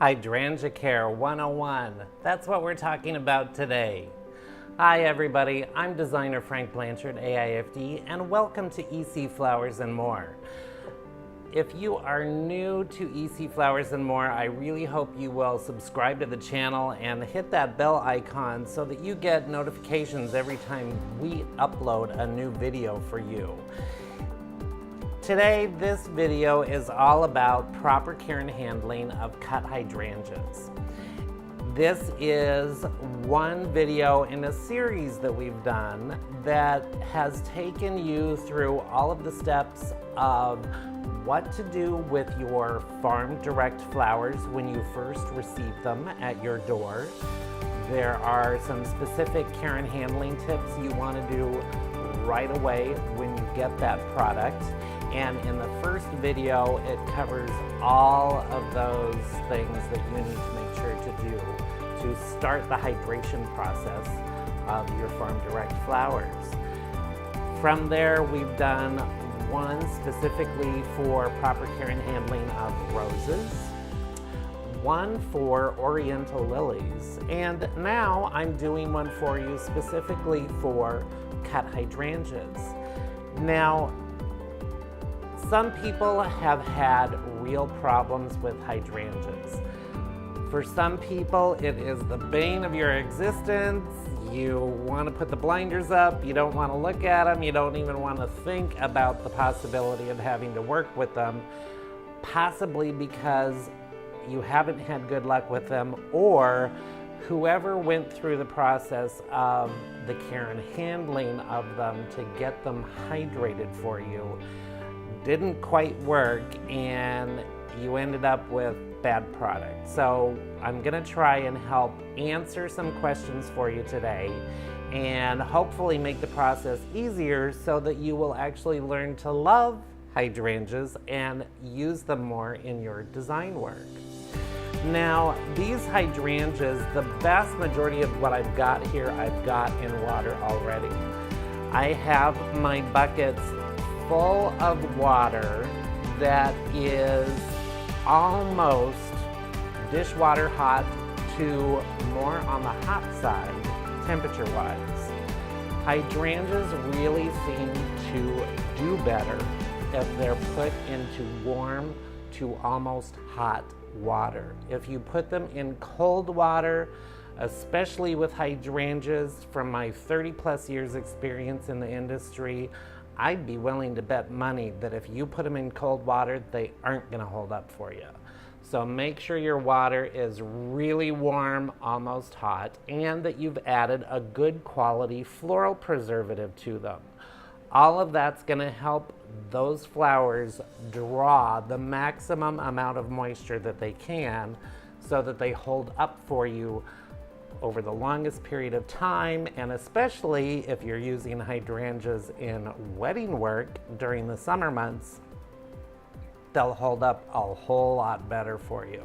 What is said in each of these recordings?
Hydrangea Care 101. That's what we're talking about today. Hi everybody, I'm designer Frank Blanchard AIFD and welcome to EC Flowers and More. If you are new to EC Flowers and More, I really hope you will subscribe to the channel and hit that bell icon so that you get notifications every time we upload a new video for you. Today, this video is all about proper care and handling of cut hydrangeas. This is one video in a series that we've done that has taken you through all of the steps of what to do with your farm direct flowers when you first receive them at your door. There are some specific care and handling tips you want to do right away when you get that product. And in the first video, it covers all of those things that you need to make sure to do to start the hydration process of your farm direct flowers. From there, we've done one specifically for proper care and handling of roses, one for oriental lilies, and now I'm doing one for you specifically for cut hydrangeas. Now, some people have had real problems with hydrangeas. For some people, it is the bane of your existence. You want to put the blinders up, you don't want to look at them, you don't even want to think about the possibility of having to work with them, possibly because you haven't had good luck with them, or whoever went through the process of the care and handling of them to get them hydrated for you didn't quite work and you ended up with bad product. So I'm gonna try and help answer some questions for you today and hopefully make the process easier so that you will actually learn to love hydrangeas and use them more in your design work. Now, these hydrangeas, the vast majority of what I've got here, I've got in water already. I have my buckets full of water that is almost dishwater hot to more on the hot side, temperature-wise. Hydrangeas really seem to do better if they're put into warm to almost hot water. If you put them in cold water, especially with hydrangeas, from my 30+ years experience in the industry, I'd be willing to bet money that if you put them in cold water, they aren't going to hold up for you. So make sure your water is really warm, almost hot, and that you've added a good quality floral preservative to them. All of that's going to help those flowers draw the maximum amount of moisture that they can so that they hold up for you over the longest period of time, and especially if you're using hydrangeas in wedding work during the summer months, they'll hold up a whole lot better for you.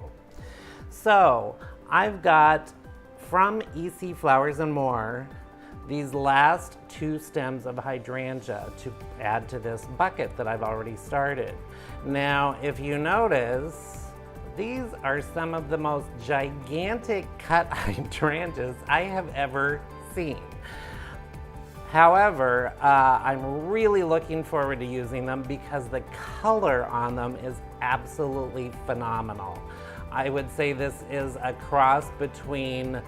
So I've got from EC Flowers and More these last 2 stems of hydrangea to add to this bucket that I've already started. Now, if you notice, these are some of the most gigantic cut hydrangeas I have ever seen. However, I'm really looking forward to using them because the color on them is absolutely phenomenal. I would say this is a cross between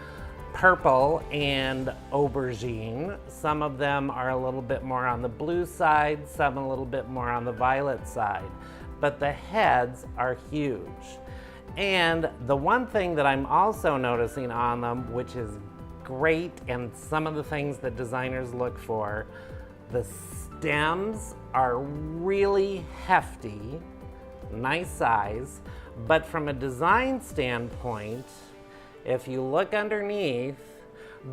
purple and aubergine. Some of them are a little bit more on the blue side, some a little bit more on the violet side, but the heads are huge. And the one thing that I'm also noticing on them, which is great, and some of the things that designers look for, the stems are really hefty, nice size, but from a design standpoint, if you look underneath,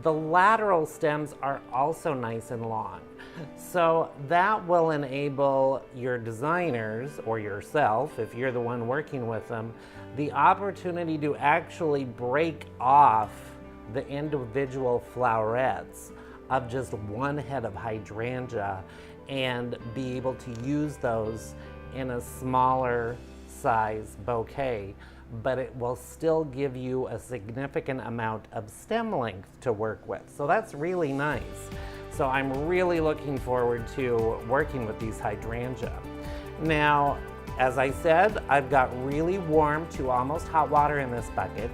the lateral stems are also nice and long. So that will enable your designers, or yourself, if you're the one working with them, the opportunity to actually break off the individual flowerets of just one head of hydrangea and be able to use those in a smaller size bouquet but it will still give you a significant amount of stem length to work with. So that's really nice. So I'm really looking forward to working with these hydrangea. Now, as I said, I've got really warm to almost hot water in this bucket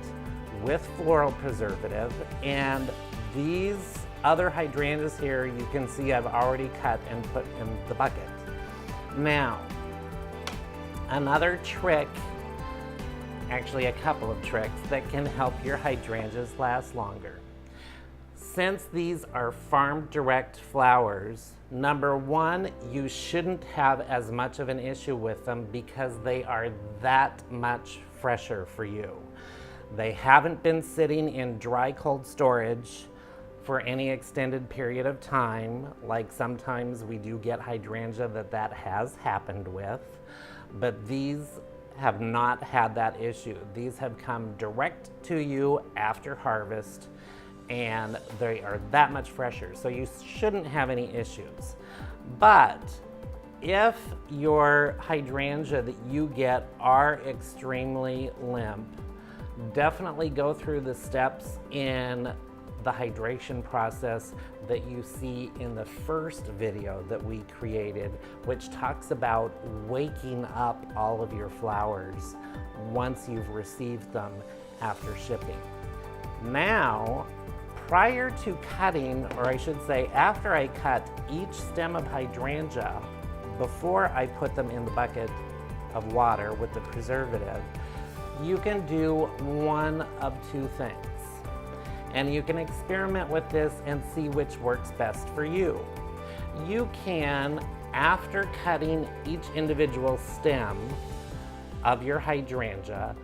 with floral preservative, and these other hydrangeas here, you can see I've already cut and put in the bucket. Now, another trick, actually a couple of tricks that can help your hydrangeas last longer. Since these are farm direct flowers, number one, you shouldn't have as much of an issue with them because they are that much fresher for you. They haven't been sitting in dry cold storage for any extended period of time, like sometimes we do get hydrangea that has happened with, but these have not had that issue. These have come direct to you after harvest, and they are that much fresher, so you shouldn't have any issues. But if your hydrangea that you get are extremely limp, definitely go through the steps in the hydration process that you see in the first video that we created, which talks about waking up all of your flowers once you've received them after shipping. Now, prior to cutting, or I should say after I cut each stem of hydrangea, before I put them in the bucket of water with the preservative, you can do one of two things. And you can experiment with this and see which works best for you. You can, after cutting each individual stem of your hydrangea,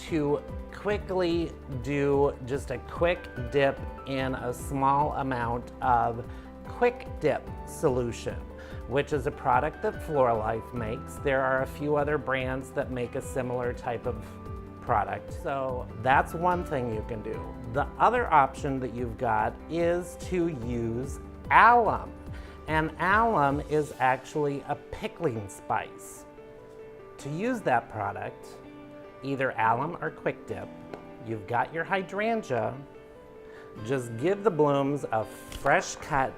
to quickly do just a quick dip in a small amount of quick dip solution, which is a product that Floralife makes. There are a few other brands that make a similar type of product. So that's one thing you can do. The other option that you've got is to use alum. And alum is actually a pickling spice. To use that product, either alum or quick dip, you've got your hydrangea, just give the blooms a fresh cut,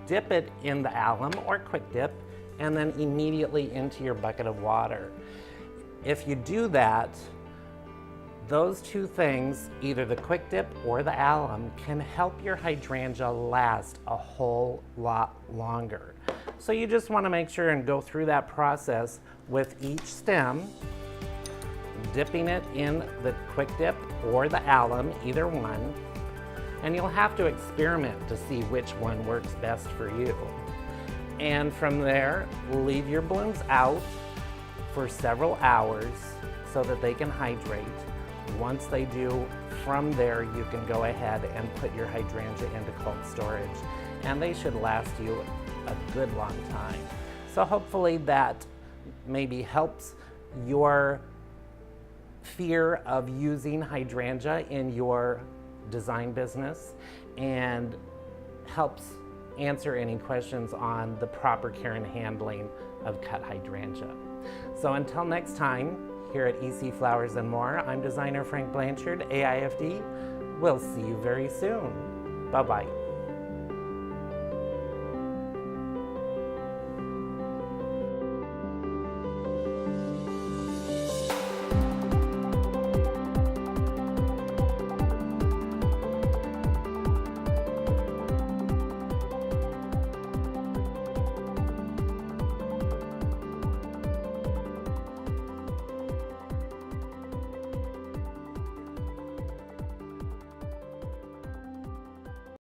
dip it in the alum or quick dip, and then immediately into your bucket of water. If you do that, those two things, either the quick dip or the alum, can help your hydrangea last a whole lot longer. So you just want to make sure and go through that process with each stem, dipping it in the quick dip or the alum, either one, and you'll have to experiment to see which one works best for you. And from there, leave your blooms out for several hours so that they can hydrate. Once they do, from there you can go ahead and put your hydrangea into cold storage, and they should last you a good long time. So hopefully that maybe helps your fear of using hydrangea in your design business and helps answer any questions on the proper care and handling of cut hydrangea. So until next time, here at EC Flowers and More, I'm designer Frank Blanchard, AIFD. We'll see you very soon. Bye-bye.